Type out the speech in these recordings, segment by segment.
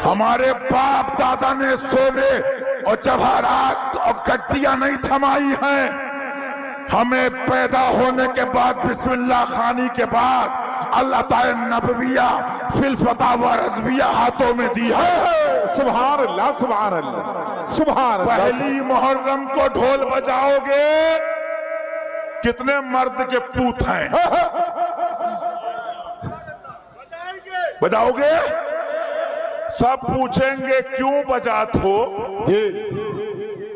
हमारे बाप दादा ने सोने और जवाहरात और गड्डियां नहीं थमाई हैं। हमें पैदा होने के बाद बिस्मिल्लाह खानी के बाद अल्लाह ताला नबविया फिल फतावा रज़विया हाथों में दी है। सुभान अल्लाह, सुभान अल्लाह, सुभान अल्लाह। पहली मुहर्रम को ढोल बजाओगे, कितने मर्द के पूत हैं? बजाओगे? सब पूछेंगे क्यों बजात हो?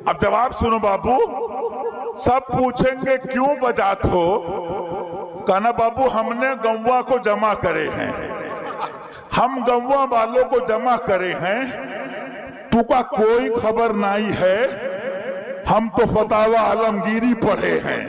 अब जवाब सुनो बाबू, सब पूछेंगे क्यों बजात हो? कहना बाबू हमने गौवा को जमा करे हैं, हम गौवा वालों को जमा करे हैं, तू का कोई खबर नहीं है, हम तो फतावा आलमगीरी पढ़े हैं।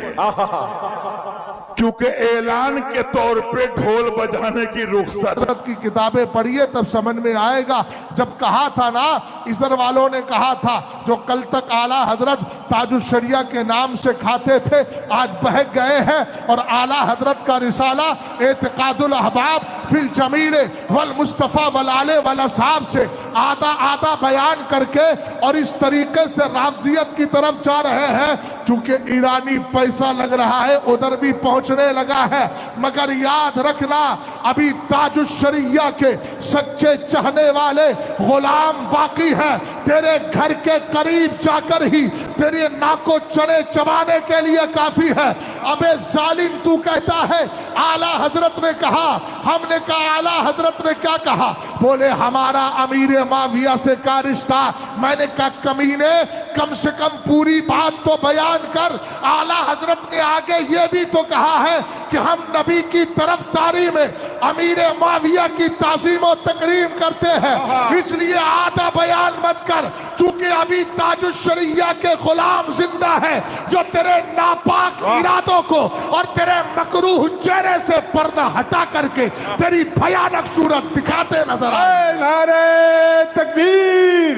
क्योंकि ऐलान के तौर पे ढोल बजाने की रुख्सत की किताबें पढ़िए तब समझ में आएगा। जब कहा था ना, इधर वालों ने कहा था जो कल तक आला हजरत ताजुश्शरिया के नाम से खाते थे आज बहक गए हैं, और आला हजरत का रिसाला एतिकादुल अहबाब फिल जमील वल मुस्तफ़ा वल आले वल असहाब से आधा आधा बयान करके और इस तरीके से राफ़ज़ियत की तरफ जा रहे हैं। चूंकि ईरानी पैसा लग रहा है उधर भी पहुंचने लगा है, मगर याद रखना अभी ताजुश्शरिया के सच्चे चाहने वाले गुलाम बाकी हैं। तेरे घर के करीब जाकर ही तेरे नाको चने चबाने के लिए काफी है। अबे जालिम, तू कहता है आला हजरत ने कहा, हमने कहा आला हजरत ने क्या कहा? बोले हमारा अमीर माविया से क्या रिश्ता? मैंने कहा कमीने, कम से कम पूरी बात तो बयान कर। आला हजरत ने आगे ये भी तो कहा है कि हम नबी की तरफदारी में अमीर माविया की ताज़ीम और तकरीम करते हैं, इसलिए आधा बयान मत कर। चूंकि अभी ताजुश्शरिया के गुलाम जिंदा है जो तेरे नापाक इरादों को और तेरे मकरूह चेहरे से पर्दा हटा करके तेरी भयानक सूरत दिखाते नजर आए। नारे तकबीर,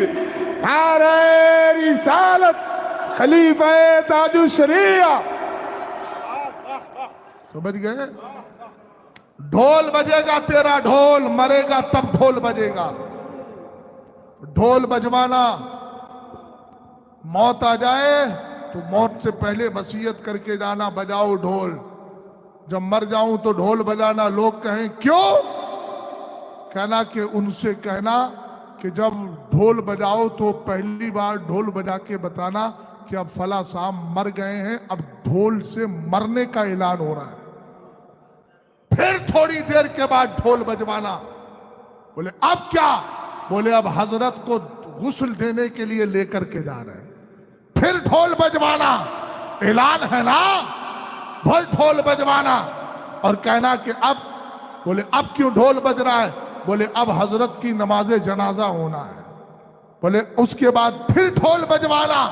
नारे रिसालत, खलीफा ताजुश्शरिया। समझ गए? ढोल बजेगा तेरा ढोल, मरेगा तब ढोल बजेगा। ढोल बजवाना, मौत आ जाए तो मौत से पहले वसीयत करके जाना बजाओ ढोल, जब मर जाऊं तो ढोल बजाना। लोग कहें क्यों? कहना कि उनसे कहना कि जब ढोल बजाओ तो पहली बार ढोल बजा के बताना कि अब फला साहब मर गए हैं, अब ढोल से मरने का ऐलान हो रहा है। फिर थोड़ी देर के बाद ढोल बजवाना। बोले अब क्या? बोले अब हजरत को गुस्ल देने के लिए लेकर के जा रहे हैं। फिर ढोल बजवाना, ऐलान है ना, फिर ढोल बजवाना और कहना कि अब, बोले अब क्यों ढोल बज रहा है? बोले अब हजरत की नमाज जनाजा होना है। बोले उसके बाद फिर ढोल बजवाना।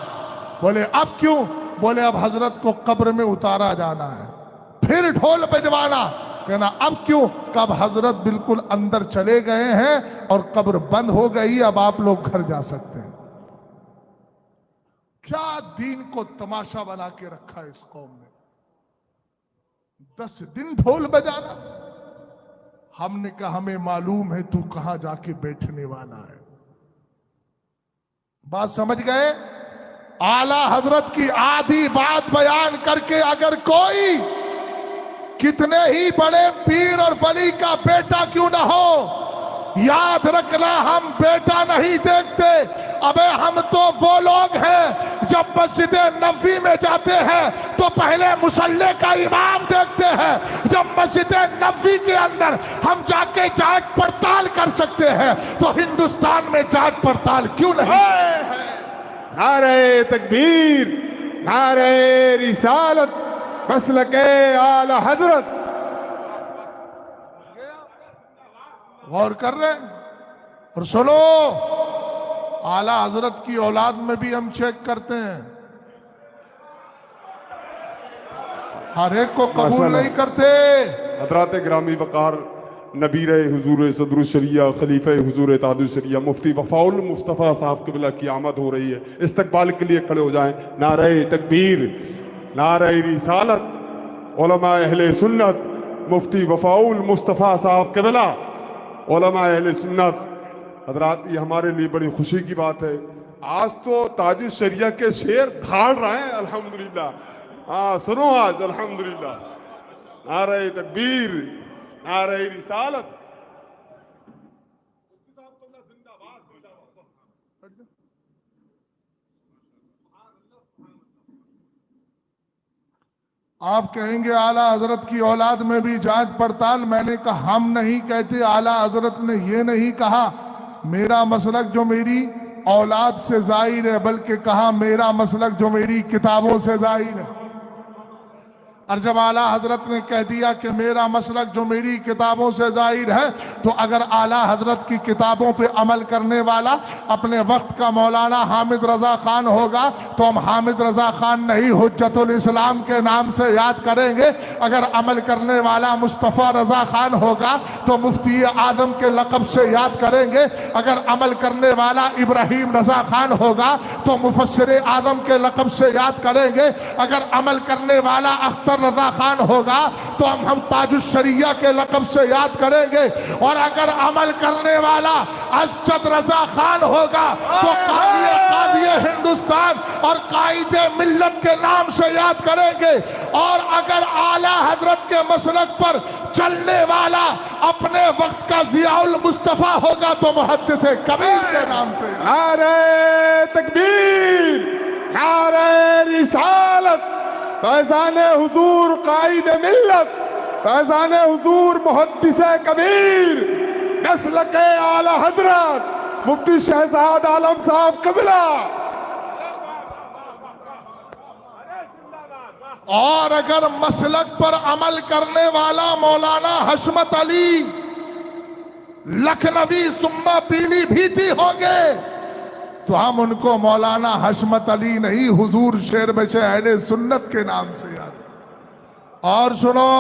बोले अब क्यों? बोले अब हजरत को कब्र में उतारा जाना है। फिर ढोल बजवाना, कहना अब क्यों? कब हजरत बिल्कुल अंदर चले गए हैं और कब्र बंद हो गई, अब आप लोग घर जा सकते हैं। क्या दीन को तमाशा बना के रखा है इस कौम ने। 10 दिन ढोल बजाना। हमने कहा हमें मालूम है तू कहां जाके बैठने वाला है। बात समझ गए? आला हजरत की आधी बात बयान करके अगर कोई कितने ही बड़े पीर और वली का बेटा क्यों ना हो, याद रखना हम बेटा नहीं देखते। अबे हम तो वो लोग हैं जब मस्जिद नबवी में जाते हैं तो पहले मुसल्ले का इमाम देखते हैं। जब मस्जिद नबवी के अंदर हम जाके जांच पड़ताल कर सकते हैं तो हिंदुस्तान में जांच पड़ताल क्यों नहीं? नारे तकबीर, नारे रिसालत, मसलके आला हजरत। गौर कर रहे हैं? और सुनो, आला हजरत की औलाद में भी हम चेक करते हैं, हर एक को कबूल नहीं करते। हजरात ग्रामी वकार नबीर हुजूर सदरुशरिया खलीफा हुजूर ताजुश्शरिया मुफ्ती वफाउल मुस्तफ़ा साहब क़िबला की आमद हो रही है। इस्तकबाल के लिए खड़े हो जाएं। नारे तकबीर, नारे रिसालत, उलमा अहले सुन्नत, मुफ्ती वफाउल मुस्तफ़ा साहब क़िबला, उलमा अहले सुन्नत, हजरात, ये हमारे लिए बड़ी खुशी की बात है। आज तो ताजुल शरिया के शेर धाड़ रहे हैं अल्हम्दुलिल्लाह। हाँ सुनो आज अल्हम्दुलिल्लाह, नारे तकबीर, नारे रिसालत। आप कहेंगे आला हजरत की औलाद में भी जांच पड़ताल। मैंने कहा हम नहीं कहते, आला हजरत ने ये नहीं कहा मेरा मसलक जो मेरी औलाद से जाहिर है, बल्कि कहा मेरा मसलक जो मेरी किताबों से जाहिर है। और जब आला हजरत ने कह दिया कि मेरा मसलक जो मेरी किताबों से जाहिर है, तो अगर आला हजरत की किताबों पे अमल करने वाला अपने वक्त का मौलाना हामिद रजा खान होगा तो हम हामिद रजा खान नहीं हुज्जतुल इस्लाम के नाम से याद करेंगे। अगर अमल करने वाला मुस्तफ़ा रजा खान होगा तो मुफ्ती आदम के लक़ब से याद करेंगे। अगर अमल करने वाला इब्राहिम रजा खान होगा तो मुफस्सिर आदम के लक़ब से याद करेंगे। अगर अमल करने वाला अख्तर रजा खान होगा तो हम ताजुल शरिया के लक़ब से याद करेंगे। और अगर अमल करने वाला असजद रजा खान होगा तो कादिए हिंदुस्तान और कायदे मिल्लत के नाम से याद करेंगे। और अगर आला हजरत के मसलक पर चलने वाला अपने वक्त का जियाउल मुस्तफ़ा होगा तो मुहद्दिस कबीर के नाम से। नारे तकबीर, नारे रिसालत, फैज़ान हुजूर कायद मिल्लत, फैज़ान हुजूर मुहद्दिस कबीर, नस्ल के आला हजरत मुफ्ती शहजाद आलम साहब कबिला। और अगर मसलक पर अमल करने वाला मौलाना हशमत अली लखनवी सुम्मा पीलीभीती होंगे तो हम उनको मौलाना हशमत अली नहीं, हुजूर शेर बशे अहले सुन्नत के नाम से याद। और सुनो,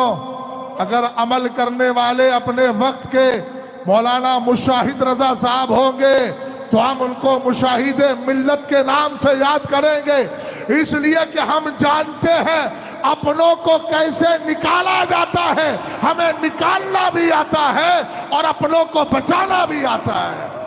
अगर अमल करने वाले अपने वक्त के मौलाना मुशाहिद रजा साहब होंगे तो हम उनको मुशाहिद मिल्लत के नाम से याद करेंगे। इसलिए कि हम जानते हैं अपनों को कैसे निकाला जाता है, हमें निकालना भी आता है और अपनों को बचाना भी आता है।